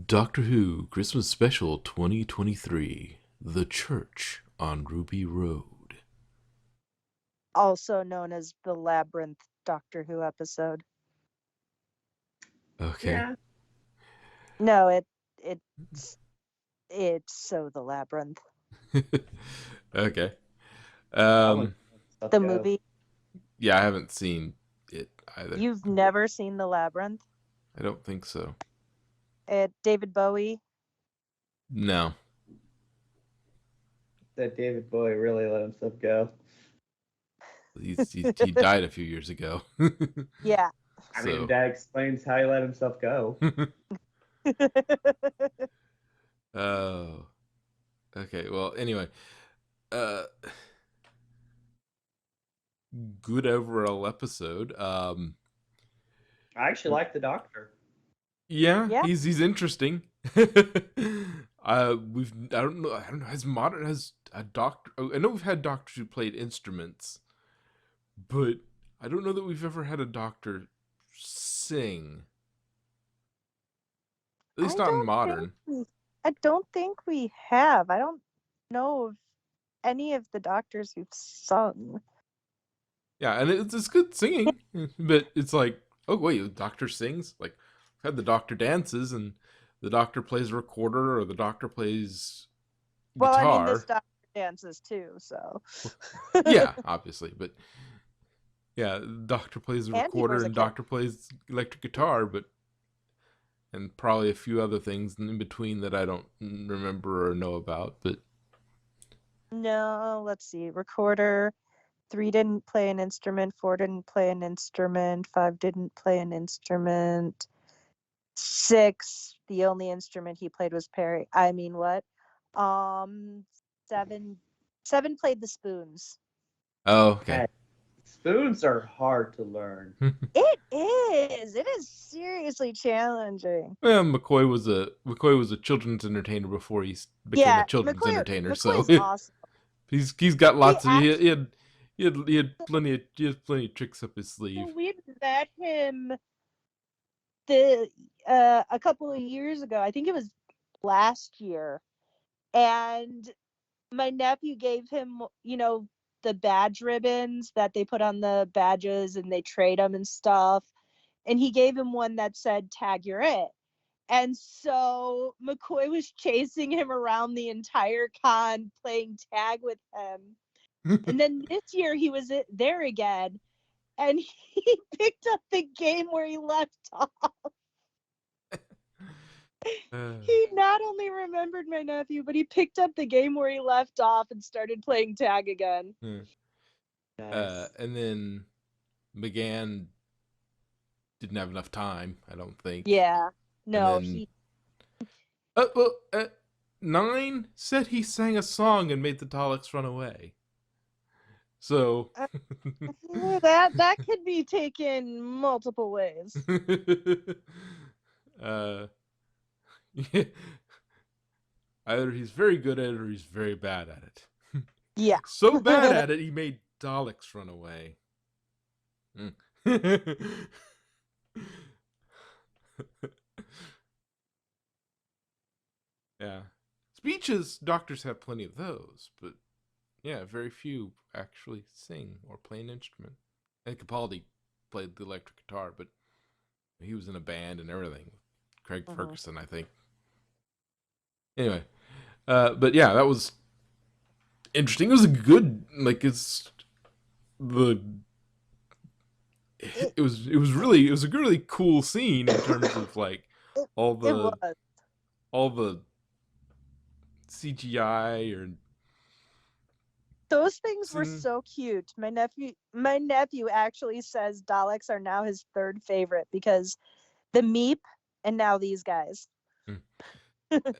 Doctor Who Christmas Special 2023 The Church on Ruby Road. Also known as the Labyrinth Doctor Who episode. Okay. Yeah. No, it's so the Labyrinth. Okay. Stuff The go. movie. Yeah, I haven't seen it either. You've never seen the Labyrinth? I don't think so. David Bowie. No. That David Bowie really let himself go. He died a few years ago. Yeah. I mean, that explains how he let himself go. Oh. Okay, well, anyway. Good overall episode. I actually like the Doctor. Yeah, he's interesting. I don't know. Has a doctor? I know we've had doctors who played instruments, but I don't know that we've ever had a doctor sing. At least not in modern. I don't think we have. I don't know of any of the doctors who've sung. Yeah, and it's good singing, but it's like, oh wait, the doctor sings? Like, we've had the doctor dances, and the doctor plays a recorder, or the doctor plays guitar. Well, I mean, this doctor dances too, so. Yeah, obviously, but yeah, the doctor plays a recorder, and doctor plays electric guitar, and probably a few other things in between that I don't remember or know about, but. No, let's see. Recorder. 3 didn't play an instrument, 4 didn't play an instrument, 5 didn't play an instrument, 6, the only instrument he played was Perry. I mean, what? 7 played the spoons. Oh, okay. Hey, spoons are hard to learn. It is seriously challenging. Well, McCoy was a children's entertainer before he became a children's entertainer. McCoy's so awesome. he's got lots of he had plenty of tricks up his sleeve. We met him a couple of years ago. I think it was last year, and my nephew gave him, the badge ribbons that they put on the badges and they trade them and stuff. And he gave him one that said, "Tag, you're it." And so McCoy was chasing him around the entire con, playing tag with him. And then this year he was there again, and he picked up the game where he left off. He not only remembered my nephew, but he picked up the game where he left off and started playing tag again. Nice. And then McGann didn't have enough time, I don't think. Yeah. No, then, 9 said he sang a song and made the Daleks run away. So that could be taken multiple ways. Yeah. Either he's very good at it or he's very bad at it. Yeah. So bad at it, he made Daleks run away. Yeah. Speeches, doctors have plenty of those, but yeah, very few actually sing or play an instrument. And Capaldi played the electric guitar, but he was in a band and everything. Craig Ferguson, I think. Anyway, but yeah, that was interesting. It was a good, it was a really cool scene in terms of like all the CGI or. Those things were so cute. My nephew actually says Daleks are now his third favorite because the Meep and now these guys.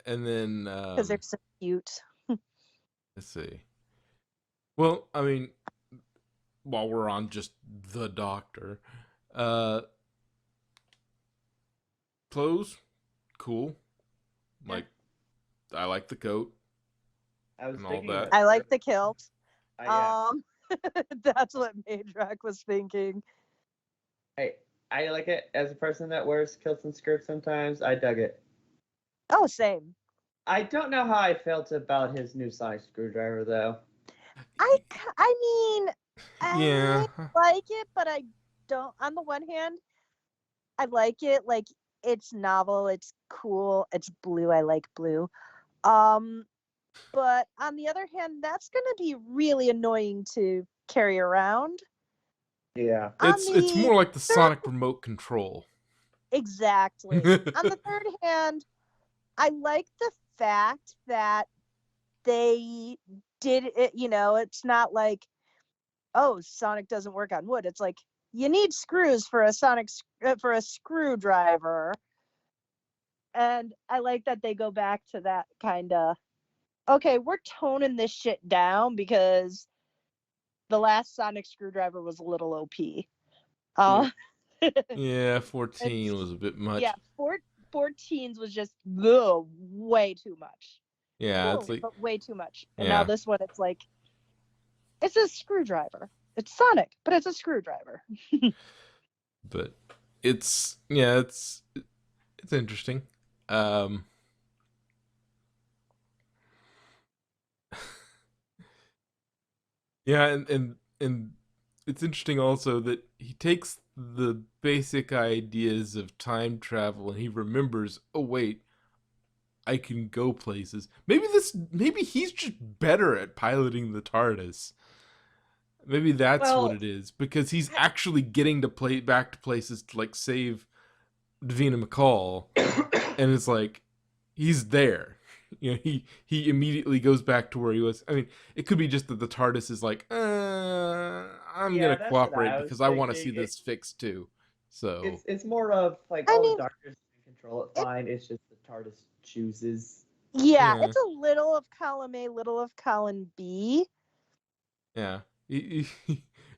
And then because they're so cute. Let's see. Well, I mean, while we're on just the Doctor, clothes, cool. Like, I like the coat. And all that. I like the kilt. Yeah. That's what Madrak was thinking. I like it as a person that wears kilts and skirts sometimes. I dug it. Oh, same. I don't know how I felt about his new sonic screwdriver though. I mean, Yeah. I like it, but I don't. On the one hand, I like it. Like, it's novel, it's cool, it's blue. I like blue. Um, but on the other hand, that's gonna be really annoying to carry around. Yeah. On It's the more like the third, Sonic remote control. exactly. On the third hand, I like the fact that they did it. It's not like, oh, Sonic doesn't work on wood. It's like, you need screws for for a screwdriver. And I like that they go back to that kind of, okay, we're toning this shit down because the last Sonic screwdriver was a little OP. Yeah, And 14 was a bit much. yeah, 14's was just ugh, way too much. Yeah, it's Cool, like, but way too much. And now yeah, this one, it's like, it's a screwdriver. It's Sonic, but it's a screwdriver. but it's interesting. Um, yeah, and it's interesting also that he takes the basic ideas of time travel and he remembers, oh wait, I can go places. Maybe he's just better at piloting the TARDIS. Maybe that's what Well, it is because he's actually getting to play back to places to like save Davina McCall, and it's like he's there. He immediately goes back to where he was. I mean, it could be just that the TARDIS is like, I'm yeah, gonna that's what cooperate I was because I want to see thinking. this fixed too. So It's more of like I all the mean, doctors can control it it, fine. It's just the TARDIS chooses. yeah, yeah, it's a little of column A, little of column B. yeah. He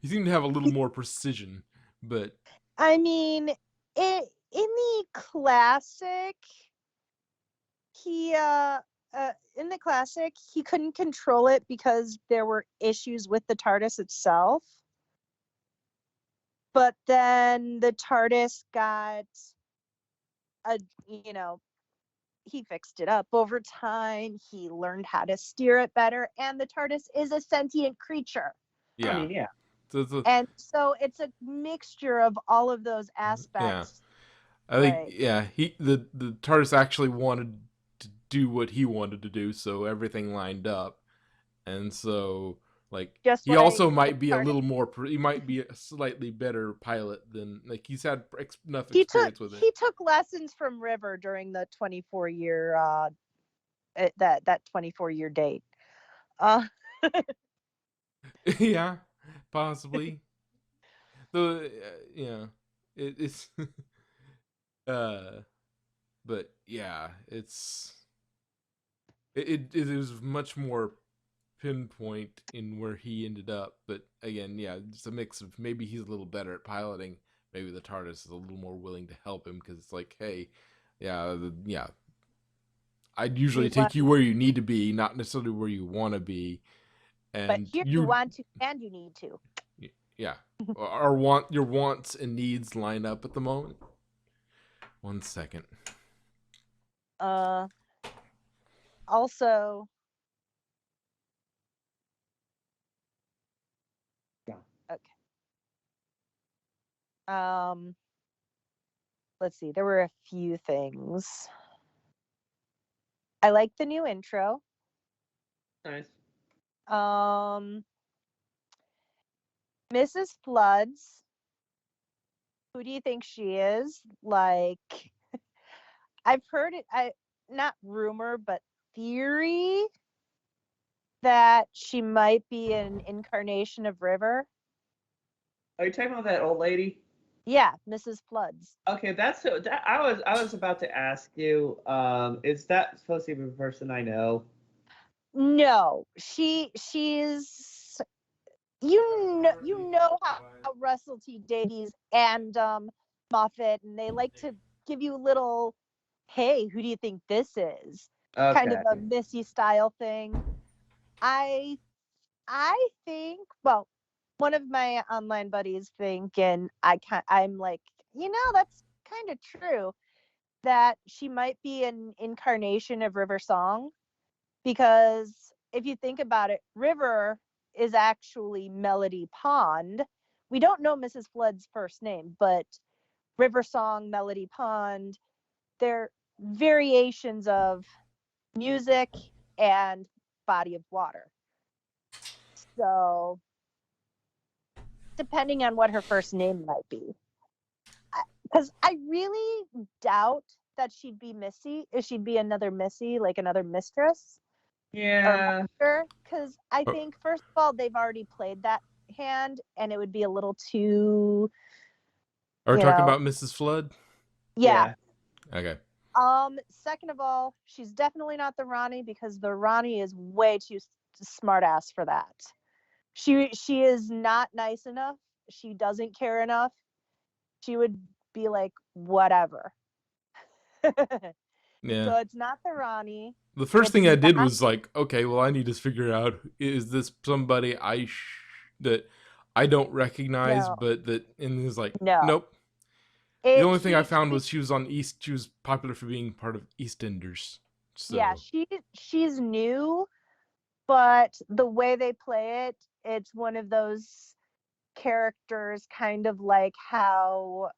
seemed to have a little more precision, but I mean, in the classic, he in the classic he couldn't control it because there were issues with the TARDIS itself. But then the TARDIS got a you know he fixed it up over time. He learned how to steer it better, and the TARDIS is a sentient creature. I yeah. mean, yeah. And so it's a mixture of all of those Yeah. aspects. I think Right. the TARDIS actually wanted to do what he wanted to do, so everything lined up, and so like Just he like also the might be a TARDIS, little more. He might be a slightly better pilot than like he's had enough he took experience with it. he took lessons from River during the 24-year that 24-year date. Uh Yeah, possibly. The yeah, it's uh, but yeah, it is much more pinpoint in where he ended up. But again, yeah, it's a mix of maybe he's a little better at piloting. Maybe the TARDIS is a little more willing to help him because it's like, hey, yeah, I'd we usually want take you where you need to be, not necessarily where you want to be. but And here you want to and you need to. yeah, your wants and needs line up at the moment. 1 second. Uh Also, Yeah. okay. Let's see. There were a few things. I like the new intro. Nice. Um Mrs. Floods, who do you think she is? Like, I've heard it, I not rumor, but theory that she might be an incarnation of River. Are you talking about that old lady? Yeah, Mrs. Floods. Okay, that I was about to ask you. Is that supposed to be the person I know? No, she's how Russell T Davies and Moffat, and they like to give you a little, hey, who do you think this is? Kind of Okay. a Missy style thing. I I think, well, one of my online buddies think, and I'm like, that's kind of true. that she might be an incarnation of River Song, because if you think about it, River is actually Melody Pond. We don't know Mrs. Flood's first name, but River Song, Melody Pond, they're variations of music and body of water. So, depending on what her first name might be. Because I really doubt that she'd be Missy, if she'd be another Missy, like another mistress or Yeah. master. Because I Oh. think, first of all, they've already played that hand, and it would be a little too, Are we you talking know, about Mrs. Flood? yeah. Okay. Second of all, she's definitely not the Ronnie, because the Ronnie is way too smart ass for that. She is not nice enough. She doesn't care enough. She would be like, whatever. Yeah. So it's not the Ronnie. The first It's thing I did not- was like, okay, well, I need to figure out, is this somebody that I don't recognize, No, but that, and it's like, no. nope. The It only thing I she found was she was popular for being part of EastEnders. So yeah, she's new, but the way they play it, it's one of those characters kind of like how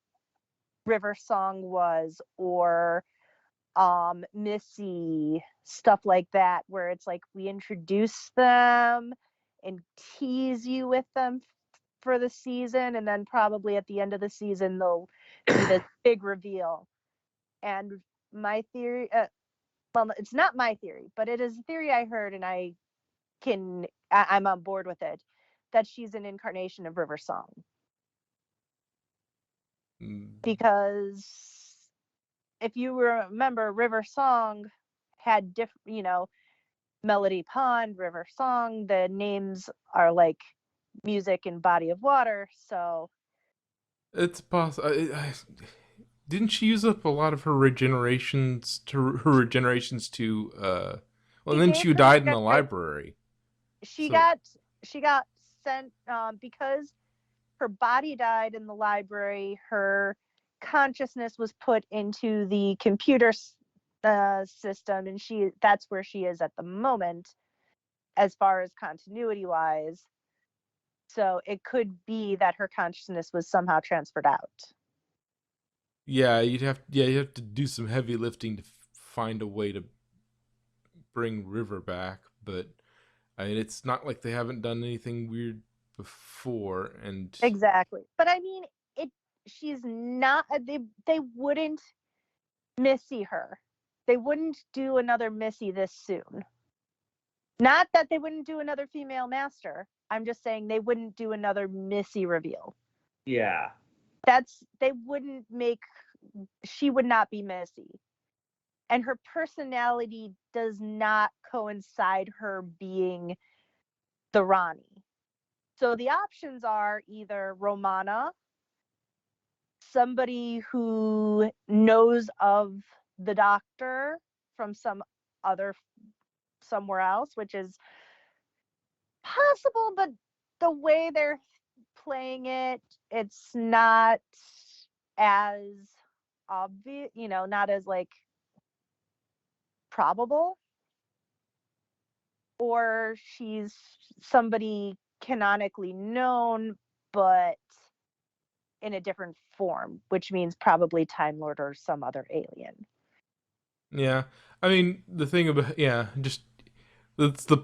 River Song was, or Missy, stuff like that, where it's like we introduce them and tease you with them for the season, and then probably at the end of the season they'll be this big reveal. And my theory, well, it's not my theory, but it is a theory I heard, and I'm on board with it, that she's an incarnation of River Song, because if you remember, River Song had different, Melody Pond, River Song, the names are like music and body of water. So it's possible. Didn't she use up a lot of her regenerations to well, she and then gave she her died in the regeneration. library. She So got sent, because her body died in the library. Her consciousness was put into the computer system, and that's where she is at the moment, as far as continuity wise. So it could be that her consciousness was somehow transferred out. yeah, you have to do some heavy lifting to find a way to bring River back, but I mean, it's not like they haven't done anything weird before, and Exactly. But I mean, she's not, they wouldn't Missy her. They wouldn't do another Missy this soon. Not that they wouldn't do another female master. I'm just saying they wouldn't do another Missy reveal. Yeah. They wouldn't make, she would not be Missy. And her personality does not coincide her being the Ronnie. So the options are either Romana, somebody who knows of the doctor from somewhere else, which is possible, but the way they're playing it, it's not as obvious, not as like probable. Or she's somebody canonically known, but in a different form, which means probably Time Lord or some other alien. yeah. I mean, the thing about just that's the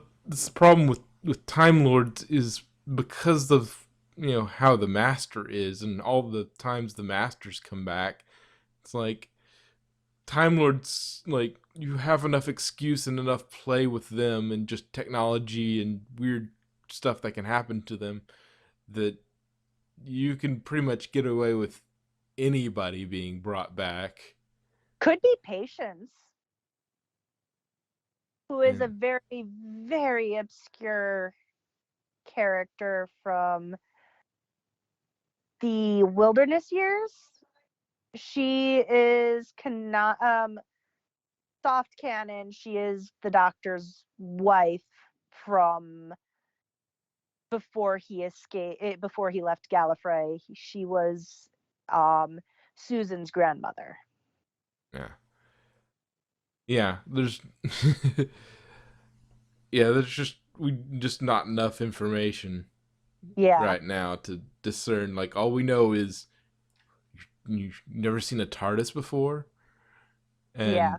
problem with Time Lords is because of how the Master is and all the times the Masters come back. It's like Time Lords, like, you have enough excuse and enough play with them and just technology and weird stuff that can happen to them that you can pretty much get away with anybody being brought back. Could be Patience, who is Yeah. a very, very obscure character from the Wilderness Years. She is soft canon. She is the Doctor's wife from before he left Gallifrey. She was Susan's grandmother. Yeah. Yeah, there's yeah, there's just not enough information Yeah. right now to discern. Like, all we know is you've never seen a TARDIS before, Yeah.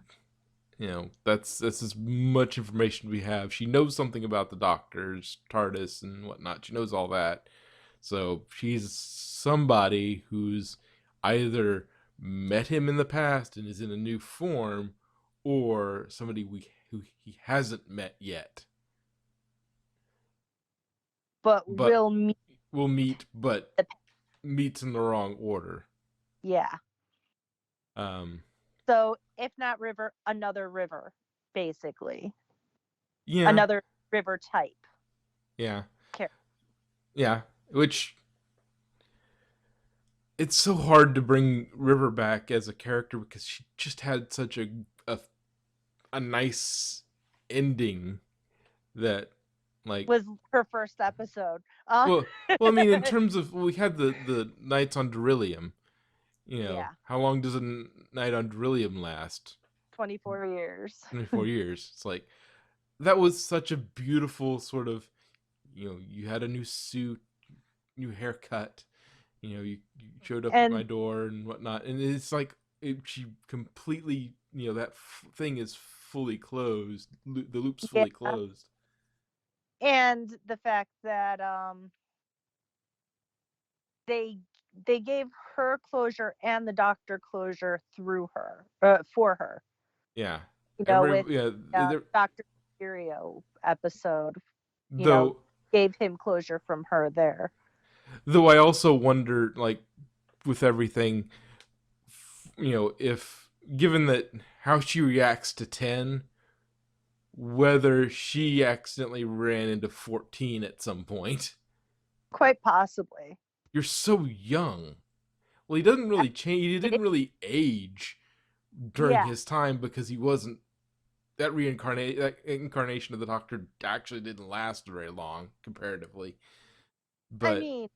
and that's as much information we have. She knows something about the Doctor's TARDIS and whatnot. She knows all that, so she's somebody who's either met him in the past and is in a new form, or somebody who he hasn't met yet, But but we'll meet. will meet, but The, meets in the wrong order. yeah. Um, So if not river, another river, basically. yeah, Another river type. yeah, Character. yeah. Which, it's so hard to bring River back as a character because she just had such a nice ending that, like, Was her first episode. well, I mean, in terms of, we had the Nights on Darillium. Yeah. How long does a night on Darillium last? 24 years. 24 years. It's like, that was such a beautiful sort of, you had a new suit, new haircut, you showed up at my And door and whatnot, and it's like, she completely, that thing is fully closed, the loop's yeah, fully closed. and the fact that they gave her closure and the Doctor closure through her, for her. Yeah, With Dr. Mysterio episode, though gave him closure from her there. Though I also wonder, like, with everything, if, given that how she reacts to 10, whether she accidentally ran into 14 at some point. Quite possibly. You're so young. Well, he doesn't really change. He didn't really age during his time, because he wasn't, that incarnation of the Doctor actually didn't last very long comparatively. But I mean,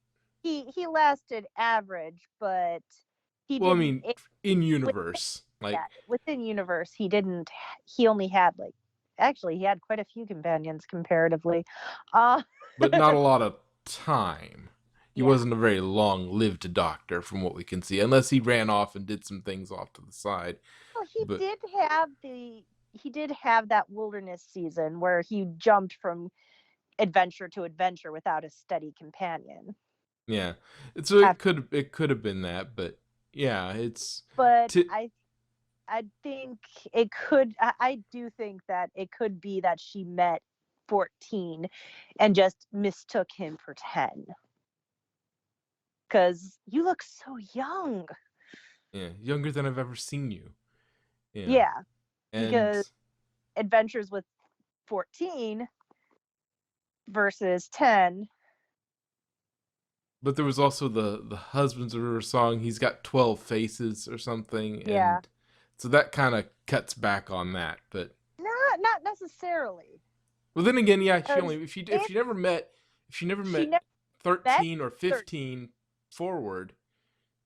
he lasted average, but he well, I didn't. mean, in universe, like, within universe, he didn't. He only had actually, he had quite a few companions comparatively, but not a lot of time. He Yeah. wasn't a very long-lived Doctor, from what we can see, unless he ran off and did some things off to the side. Well, he But did have that wilderness season where he jumped from adventure to adventure without a steady companion. yeah, so it could have been that, but yeah, it's. But I think it could. I do think that it could be that she met 14 and just mistook him for 10. Because you look so young. Yeah, younger than I've ever seen you. Yeah, and because Adventures with 14 versus 10. But there was also the Husbands of River song. He's got 12 faces or something. Yeah. And so that kind of cuts back on that, but Not necessarily. well, then again, yeah, if she never met 13 or 15 forward,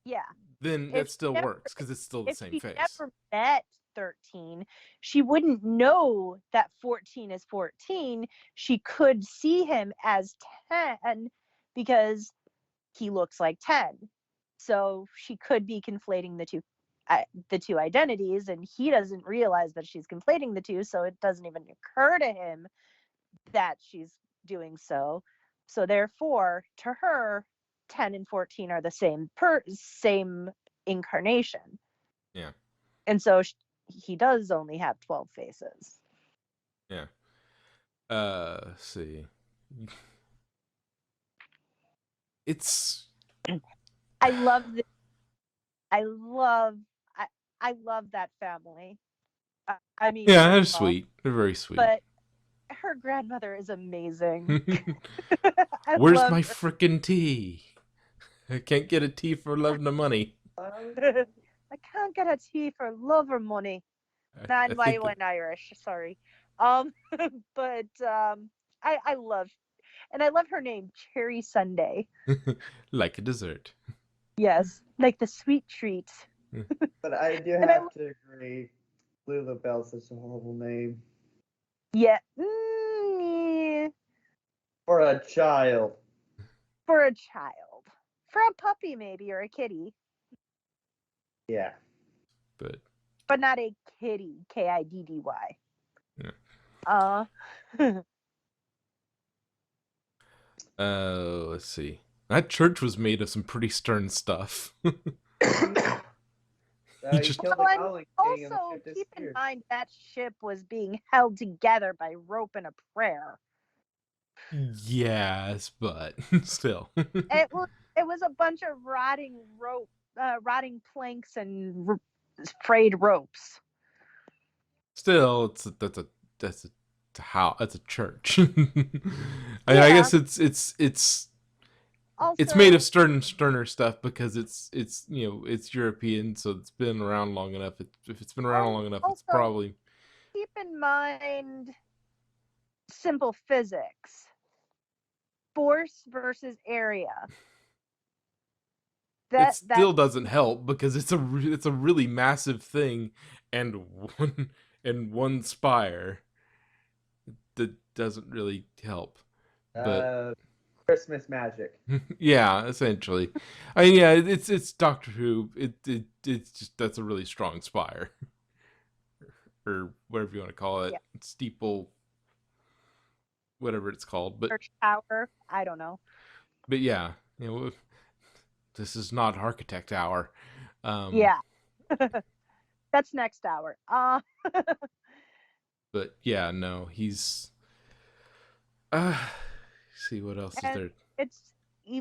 yeah, then that still works, because it's still the same face. If she never met 13, she wouldn't know that 14 is 14. She could see him as 10 because he looks like 10. So she could be conflating the two identities, and he doesn't realize that she's conflating the two, so it doesn't even occur to him that she's doing so. So therefore, to her, 10 and 14 are the same incarnation. Yeah. And so he does only have 12 faces. Yeah. Let's see. It's. I love this. I love that family. I mean, Yeah, they're sweet. They're very sweet. But her grandmother is amazing. Where's my frickin' tea? I can't get a tea for love nor money. I can't get a tea for love or money. Not why I went Irish. Sorry. But I love her name, Cherry Sunday. Like a dessert. Yes, like the sweet treat. But I do And I, have to agree, Lulabelle's such a horrible name yeah, for a child. for a child, for a puppy maybe or a kitty, Yeah. but not a kitty. Kiddy. Yeah. Let's see. That church was made of some pretty stern stuff. You just- killed the Well, and Goblin King and the also ship keep in disappeared. mind that ship was being held together by rope and a prayer. Yes, but still. It was a bunch of rotting planks and frayed ropes. Still, that's a church. I Yeah. guess it's Also, made of sterner stuff because it's it's European, so it's been around long enough. If it's been around long enough, it's also, probably keep in mind simple physics. Force versus area. it still doesn't help because it's a really massive thing and one spire that doesn't really help. But Christmas magic. yeah, essentially. I mean, yeah, it's Doctor Who. It's just that's a really strong spire or whatever you want to call it, steeple, whatever it's called. But church tower. I don't know. But yeah, this is not Architect Hour. Yeah. That's next hour. But yeah, no, he's. See what else is there.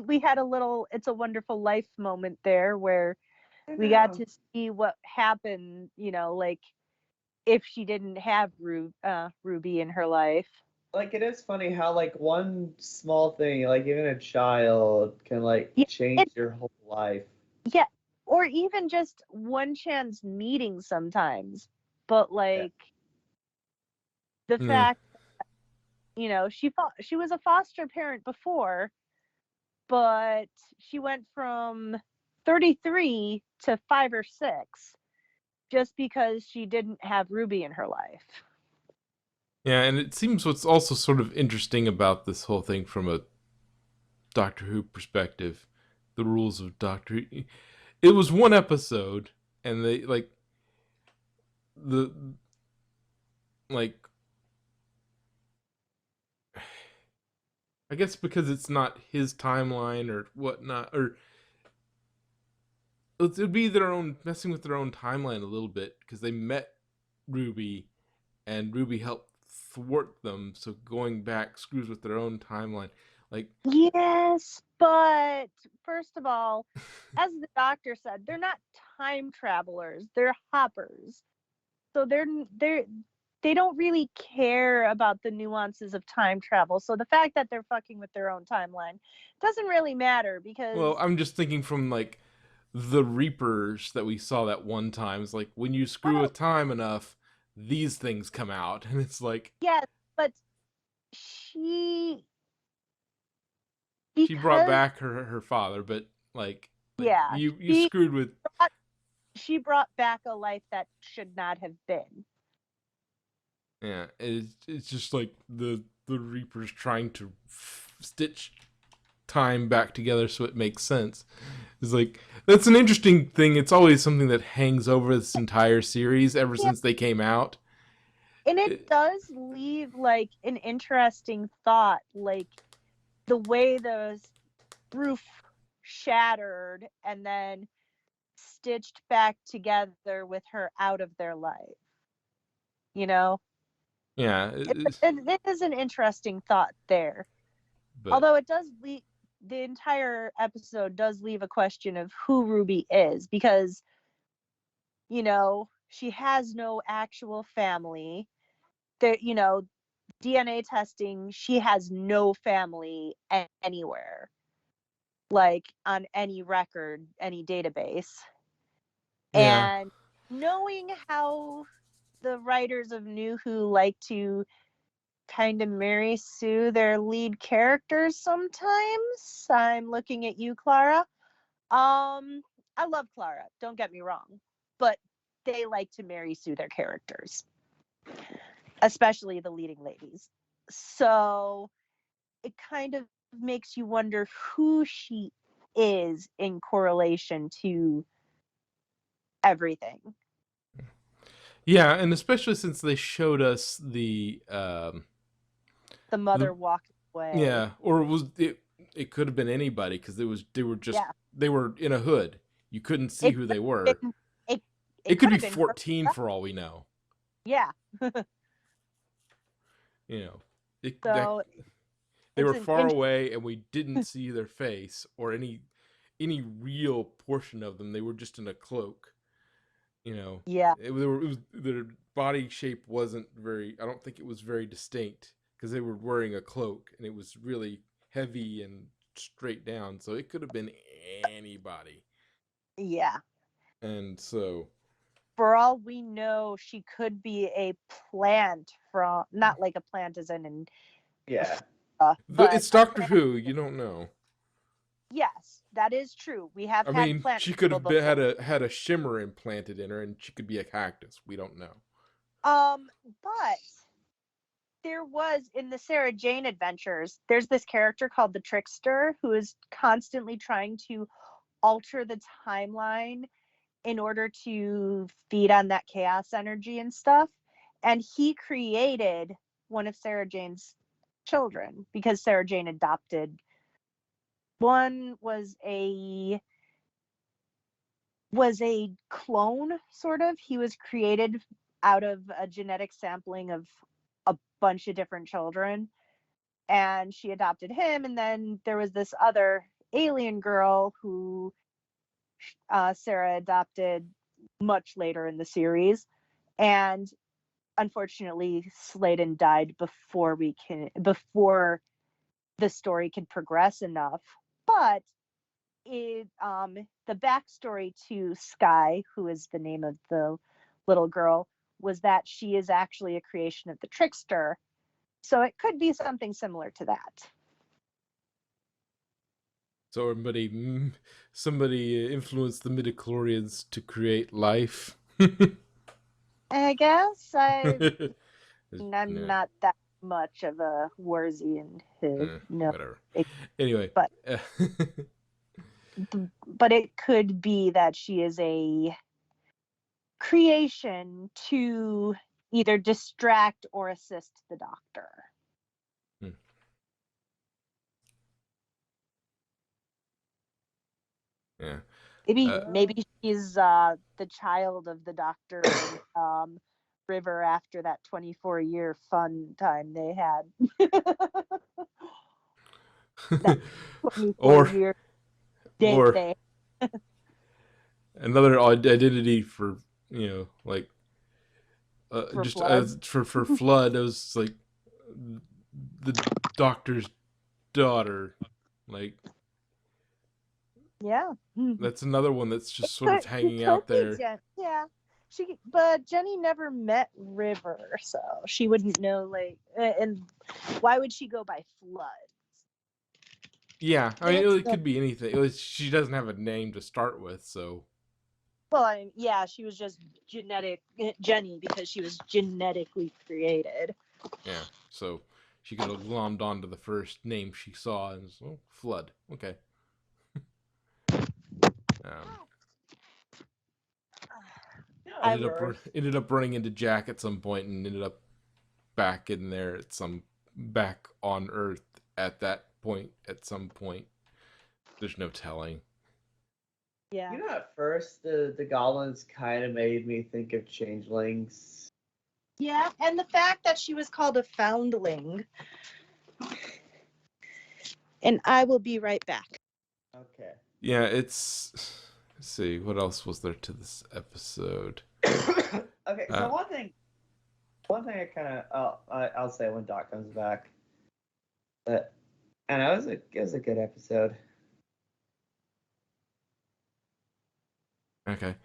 We had a little "It's a Wonderful Life" moment there where we got to see what happened. Like if she didn't have Ruby in her life. Like, it is funny how, like, one small thing, like, even a child can, like, change your whole life. Yeah, or even just one chance meeting sometimes. But, like, the fact that, she was a foster parent before, but she went from 33 to 5 or 6 just because she didn't have Ruby in her life. Yeah, and it seems what's also sort of interesting about this whole thing from a Doctor Who perspective, the rules of Doctor Who. It was one episode, and they I guess because it's not his timeline or whatnot, or it would be messing with their own timeline a little bit because they met Ruby, and Ruby helped thwart them. So going back screws with their own timeline. Yes, but first of all, as the Doctor said, they're not time travelers; they're hoppers. So they don't really care about the nuances of time travel. So the fact that they're fucking with their own timeline doesn't really matter because. Well, I'm just thinking from the Reapers that we saw that one time. It's like when you screw with time enough, these things come out, and it's like yes, but she brought back her father, but yeah, you screwed with. She brought back a life that should not have been. Yeah, it's just like the Reapers trying to stitch time back together so it makes sense. It's like that's an interesting thing. It's always something that hangs over this entire series ever since they came out. And it does leave like an interesting thought, like the way the roof shattered and then stitched back together with her out of their life. Yeah, it is an interesting thought there. but, although it does leave, the entire episode does leave a question of who Ruby is, because she has no actual family. There, DNA testing, she has no family anywhere, like on any record, any database. yeah. And knowing how the writers of New Who like to kind of Mary Sue their lead characters sometimes, I'm looking at you, Clara. I love Clara, don't get me wrong, but they like to Mary Sue their characters, especially the leading ladies. So it kind of makes you wonder who she is in correlation to everything. Yeah, and especially since they showed us the Mother walking away. Yeah, or was it? It could have been anybody because they were just Yeah. they were in a hood. You couldn't see who they were. It could be have been 14 for all we know. Yeah. You know, So they were it's an far away and we didn't see their face or any real portion of them. They were just in a cloak. You know, Yeah. it was their body shape wasn't very. I don't think it was very distinct because they were wearing a cloak and it was really heavy and straight down. So it could have been anybody. Yeah. And so, for all we know, she could be a plant from, not like a plant as in Yeah. but it's Doctor Who. You don't know. Yes, that is true. We have I had mean, plant she could have people had a shimmer implanted in her, and she could be a cactus. We don't know. but there was in the Sarah Jane adventures, there's this character called the Trickster who is constantly trying to alter the timeline in order to feed on that chaos energy and stuff. And he created one of Sarah Jane's children because Sarah Jane adopted. One was a clone, sort of. He was created out of a genetic sampling of a bunch of different children, and she adopted him. And then there was this other alien girl who Sarah adopted much later in the series, and unfortunately Sladen died before before the story could progress enough. But the backstory to Sky, who is the name of the little girl, was that she is actually a creation of the Trickster. So it could be something similar to that. So somebody influenced the midichlorians to create life. I guess I'm Yeah. not that much of a Warsian who whatever. Anyway, but but it could be that she is a creation to either distract or assist the Doctor. Yeah. Maybe she's the child of the Doctor and River after that 24-year fun time they had. That 24-year date or they another identity for like for just Flood. for Flood. It was like the Doctor's daughter. Like, Yeah, that's another one that's just sort of hanging out there. Yeah, but Jenny never met River, so she wouldn't know. Like, and why would she go by Flood? Yeah, I mean, it could be anything. She doesn't have a name to start with, so. Well, yeah, she was just Jenny because she was genetically created. Yeah, so she could have glommed onto the first name she saw and Flood. Okay. Ended up running into Jack at some point and ended up back in there back on Earth at that point at some point. There's no telling. Yeah. You know, at first the goblins kind of made me think of changelings. Yeah, and the fact that she was called a foundling. And I will be right back. Okay. Yeah, let's see, what else was there to this episode? Okay, so one thing I kind of I'll say when Doc comes back, and it was a good episode. Okay.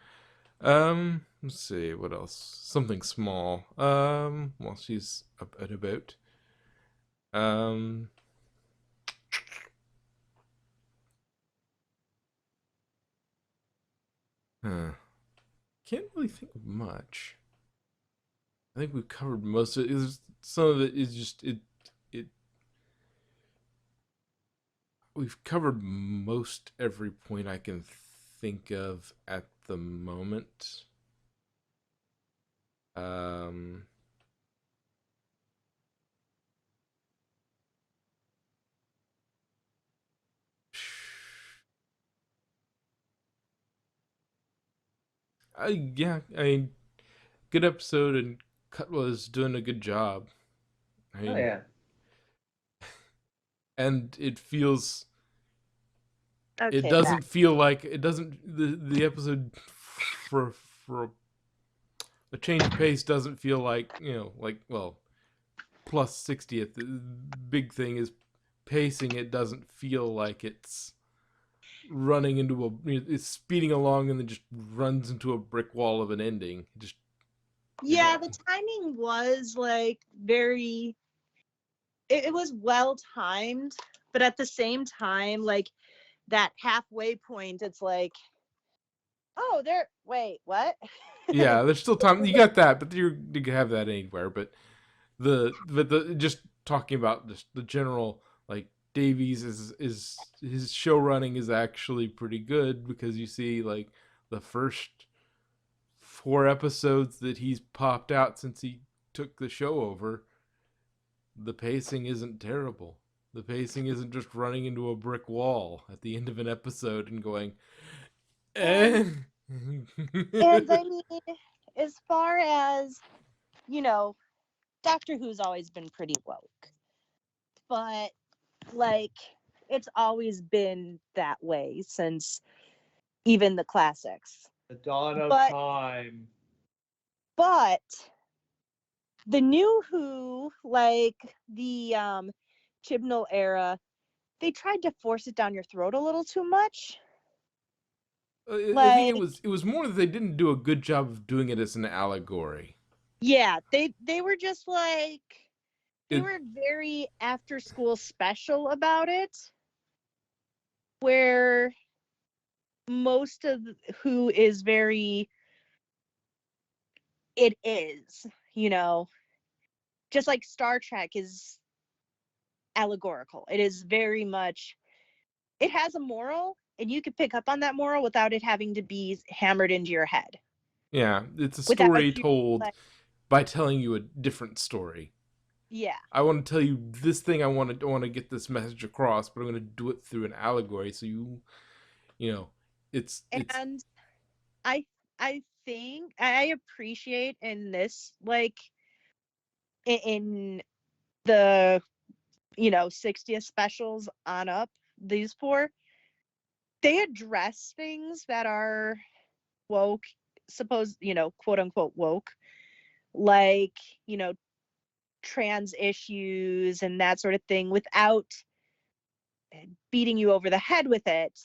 Let's see, what else? Something small. While she's up and about. Can't really think of much. I think we've covered most of it. Some of it is just it. We've covered most every point I can think of at the moment. Um, yeah, I mean, good episode, and Cutla's doing a good job. I Oh mean, yeah. and it feels. It Okay, doesn't feel like it doesn't. The episode for a change of pace doesn't feel like like plus 60th. The big thing is pacing. It doesn't feel like it's running into it's speeding along and then just runs into a brick wall of an ending. Just yeah, the timing was like very. It was well timed, but at the same time, like that halfway point, it's like, oh, there. Wait, what? yeah, there's still time. You got that, but you can have that anywhere. But the just talking about just the general, like, Davies is his show running is actually pretty good, because you see, like, the first 4 episodes that he's popped out since he took the show over, the pacing isn't terrible. The pacing isn't just running into a brick wall at the end of an episode and going, eh. And I mean, as far as, you know, Doctor Who's always been pretty woke, but like it's always been that way since even the classics. The dawn of But time. but the new Who, like the Chibnall era, they tried to force it down your throat a little too much. I think Like, it was more that they didn't do a good job of doing it as an allegory. yeah, they were just like they It, were very after school special about it, where most of Who is very, it is, just like Star Trek is allegorical. It is very much, it has a moral, and you could pick up on that moral without it having to be hammered into your head. yeah, it's a Without story you, told like, by telling you a different story. yeah. I want to tell you this thing. I want to get this message across, but I'm going to do it through an allegory. So you know, it's And I think I appreciate in this, like in the 60th specials on up, these four, they address things that are woke, quote unquote woke, like, you know, trans issues and that sort of thing, without beating you over the head with it,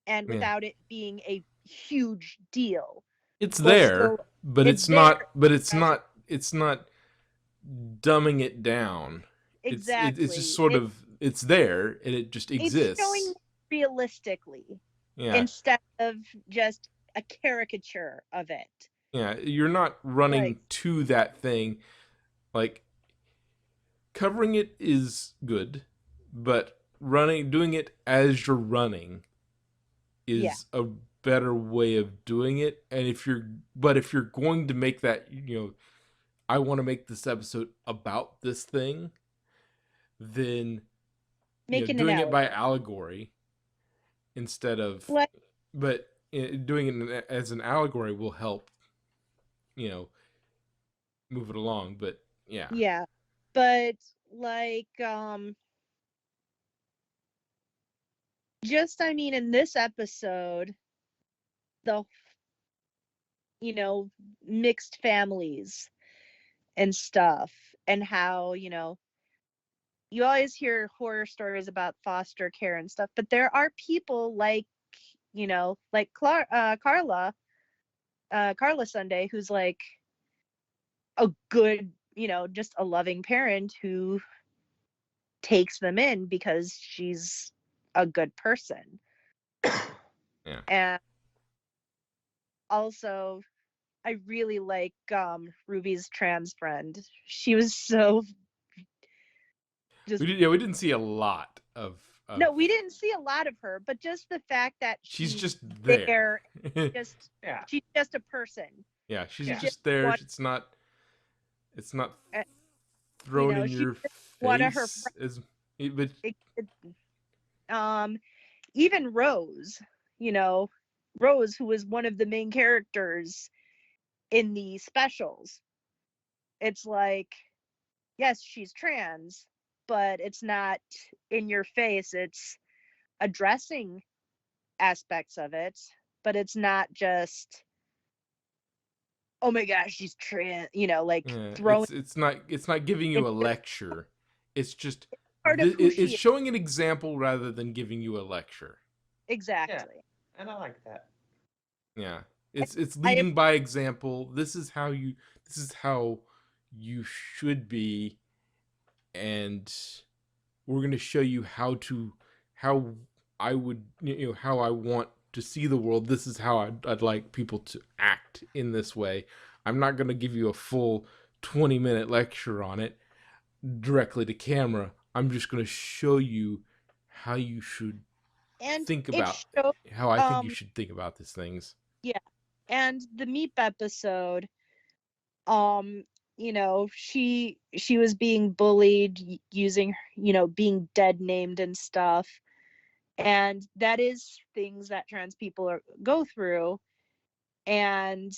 and yeah. without it being a huge deal. It's While there, still, but it's it's there. not. But Addressing, it's not dumbing it down. It's just exactly. sort of, it's there and it just It's showing exists. realistically Yeah, instead of just a caricature of it. yeah. You're not Like, running to that thing. Like, covering it is good, but doing it as you're running yeah, is a better way of doing it. And if you're going to make that, I want to make this episode about this thing, then making an doing it by allegory. allegory instead of, Like, but doing it as an allegory will help, move it along. But yeah, yeah, but like, just, I mean, in this episode, the mixed families and stuff, and how you always hear horror stories about foster care and stuff, but there are people like Carla Sunday, who's like a good, just a loving parent who takes them in because she's a good person. yeah. And also, I really like Ruby's trans friend. She was so just We didn't see a lot of no, we didn't see a lot of her, but just the fact that she's she's just there. just Yeah. she's just a person. Yeah, she's Yeah. just there. One, It's not uh, thrown in she's your just one of her face as but um even Rose, you know, Rose, who was one of the main characters in the specials. It's like, yes, she's trans, but it's not in your face. It's addressing aspects of it, but it's not just, oh my gosh, she's trans, like yeah, throwing it's not giving you it a lecture. It's just part of who she it's is. showing an example rather than giving you a lecture. Exactly. And I like that. Yeah. It's I leading by example. This is how you should be, and we're going to show you how I would how I want to see the world. This is how I'd like people to act in this way. I'm not going to give you a full 20-minute lecture on it directly to camera. I'm just going to show you how you should and think it about showed how I think you should think about these things. yeah. And the Meep episode, she was being bullied using, being dead named and stuff. And that is things that trans people go through. And,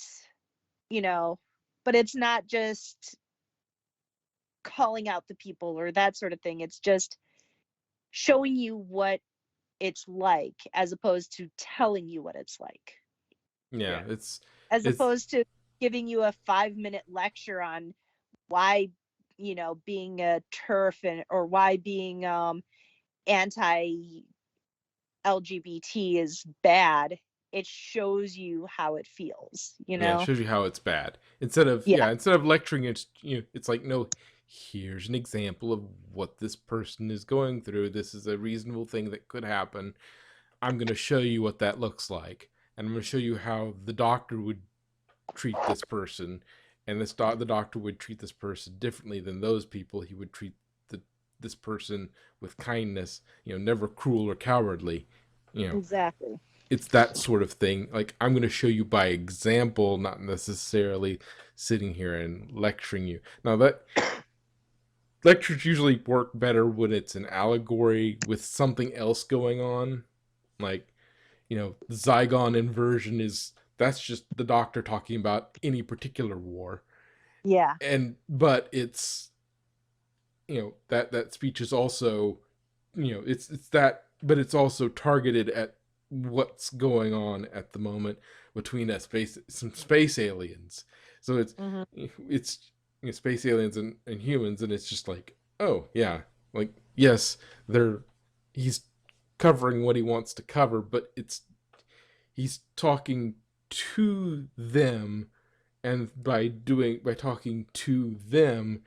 you know, but it's not just calling out the people or that sort of thing. It's just showing you what it's like as opposed to telling you what it's like. Yeah, Yeah. As it's opposed to giving you a 5-minute lecture on why, being a turf or why being anti LGBT is bad. It shows you how it feels, yeah, it shows you how it's bad. Instead of Yeah, lecturing it, it's like, no, here's an example of what this person is going through. This is a reasonable thing that could happen. I'm going to show you what that looks like, and I'm going to show you how the doctor would treat this person, and the doctor would treat this person differently than those people. He would treat this person with kindness, never cruel or cowardly. exactly. It's that sort of thing. Like, I'm going to show you by example, not necessarily sitting here and lecturing you. Now, that lectures usually work better when it's an allegory with something else going on. Like, the Zygon inversion that's just the doctor talking about any particular war. Yeah, But it's, that speech is also, it's that, but it's also targeted at what's going on at the moment between some space aliens. So it's space aliens and humans, and it's just like, oh yeah, like, yes, he's covering what he wants to cover, but he's talking to them, and by talking to them,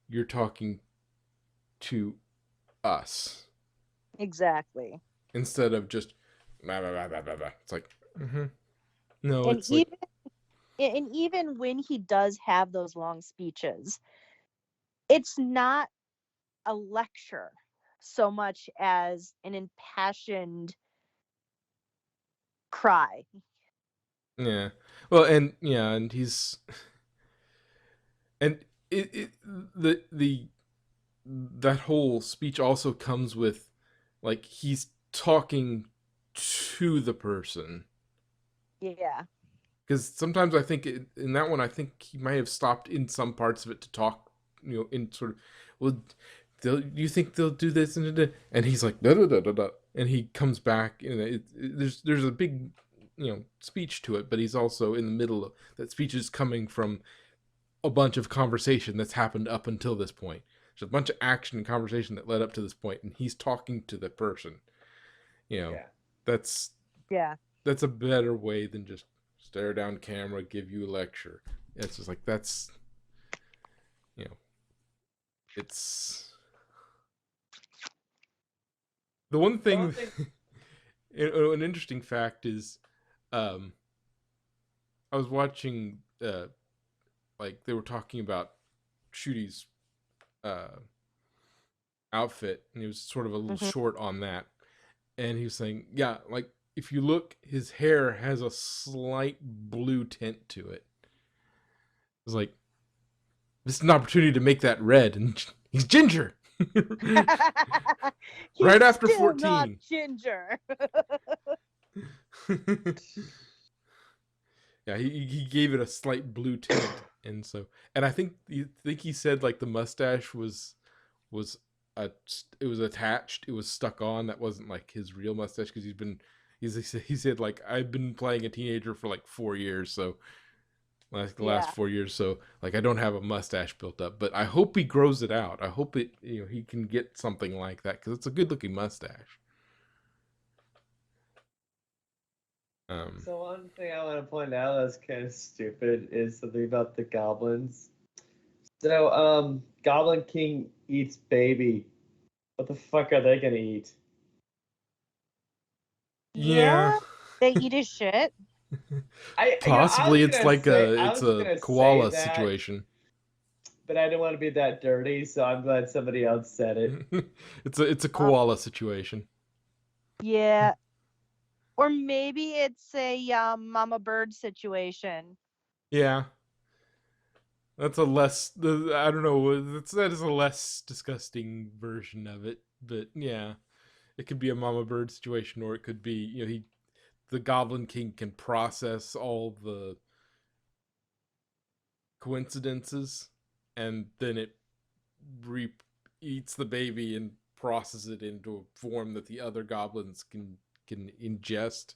you're talking to us exactly. instead of just blah, blah, blah, blah, blah, blah. It's like, no, And it's like, even when he does have those long speeches, it's not a lecture so much as an impassioned cry. yeah, well, and he's and the that whole speech also comes with, like, he's talking to the person. Yeah. Because sometimes I think in that one, I think he might have stopped in some parts of it to talk, in sort of, well, you think they'll do this, and he's like, da, da, da, da, da, and he comes back, and there's a big, speech to it, but he's also in the middle of that speech is coming from a bunch of conversation that's happened up until this point. There's a bunch of action and conversation that led up to this point, and he's talking to the person. Yeah. That's Yeah. that's a better way than just stare down camera, give you a lecture. It's just like, that's, it's the one thing. An interesting fact is, I was watching, like they were talking about Shooty's outfit, and he was sort of a little short on that. And he was saying, yeah, like if you look, his hair has a slight blue tint to it. It was like, this is an opportunity to make that red, and he's ginger. Right after still 14. Not ginger. Yeah, he gave it a slight blue tint, and I think he said like the mustache was it was attached, it was stuck on. That wasn't like his real mustache, because he said like, I've been playing a teenager for like 4 years, so like the last 4 years, so like I don't have a mustache built up, but I hope he grows it out. I hope he can get something like that, because it's a good looking mustache. So one thing I want to point out that's kind of stupid is something about the goblins. So, Goblin King eats baby. What the fuck are they gonna eat? Yeah. They eat his shit. Possibly it's like it's a koala situation. But I didn't want to be that dirty, so I'm glad somebody else said it. It's a koala situation. Yeah. Or maybe it's a mama bird situation. Yeah. That's a less, I don't know, that is a less disgusting version of it. But yeah, it could be a mama bird situation, or it could be, the Goblin King can process all the coincidences, and then it eats the baby and processes it into a form that the other goblins can ingest.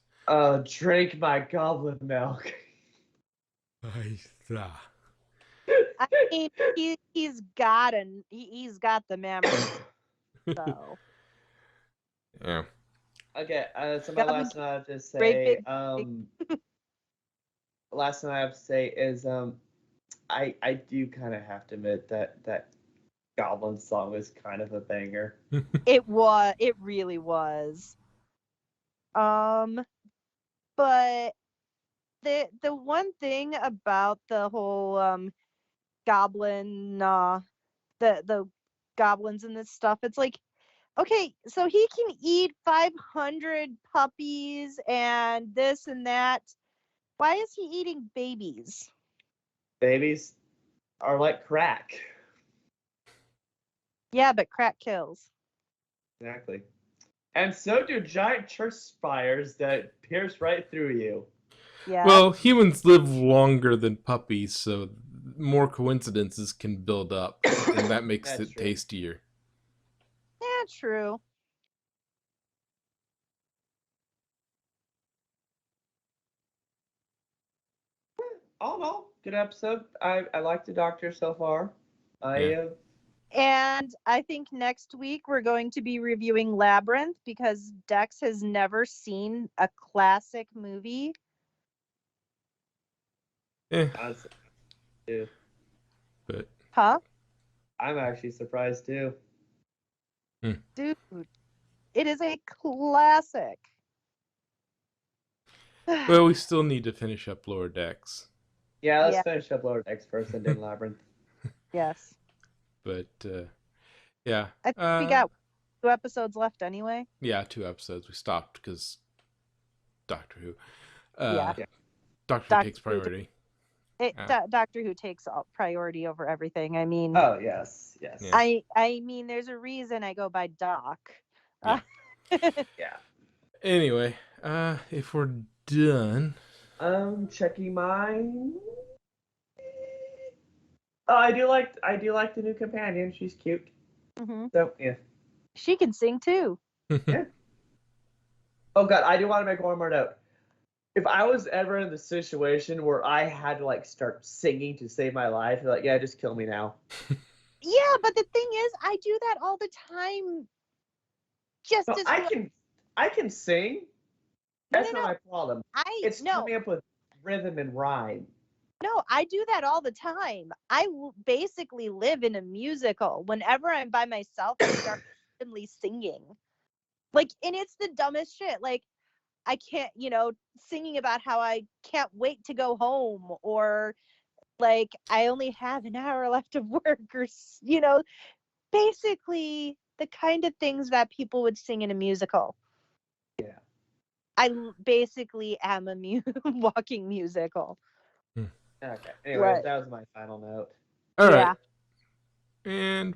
Drink my goblin milk. I mean, he's got the memory. So. Yeah. Okay, so my last thing I have to say, last thing I have to say is, I do kind of have to admit that Goblin song was kind of a banger. It really was. But the one thing about the whole goblin the goblins and this stuff, it's like, okay, so he can eat 500 puppies and this and that. Why is he eating babies? Babies are like crack. Yeah, but crack kills. Exactly. And so do giant church spires that pierce right through you. Yeah. Well, humans live longer than puppies, so more coincidences can build up, and that makes it true. tastier. Yeah, true. All in all, good episode. I like the Doctor so far. And I think next week we're going to be reviewing Labyrinth, because Dex has never seen a classic movie. Honestly, too. But I'm actually surprised too. Dude, it is a classic. Well, we still need to finish up Lower Decks. Yeah, let's finish up Lower Decks first and then Labyrinth. Yes. But yeah, I think we got 2 episodes left anyway. Yeah, 2 episodes. We stopped because Doctor Who. Doctor Who takes priority. Doctor Who takes priority over everything. I mean. Oh yes. Yeah. I mean, there's a reason I go by Doc. Yeah. Yeah. Anyway, if we're done. Checking mine. Oh, I do like the new companion. She's cute. Mm-hmm. So yeah. She can sing too. Yeah. Oh god, I do want to make one more note. If I was ever in the situation where I had to like start singing to save my life, like, yeah, just kill me now. Yeah, but the thing is, I do that all the time. I can sing. That's not my problem. It's coming up with rhythm and rhyme. No, I do that all the time. I basically live in a musical. Whenever I'm by myself, I start randomly singing. Like, and it's the dumbest shit. Like, I can't, singing about how I can't wait to go home, or like I only have an hour left of work, or basically the kind of things that people would sing in a musical. Yeah. Basically am a walking musical. Okay. Anyways, Right. that was my final note. All right. Yeah. And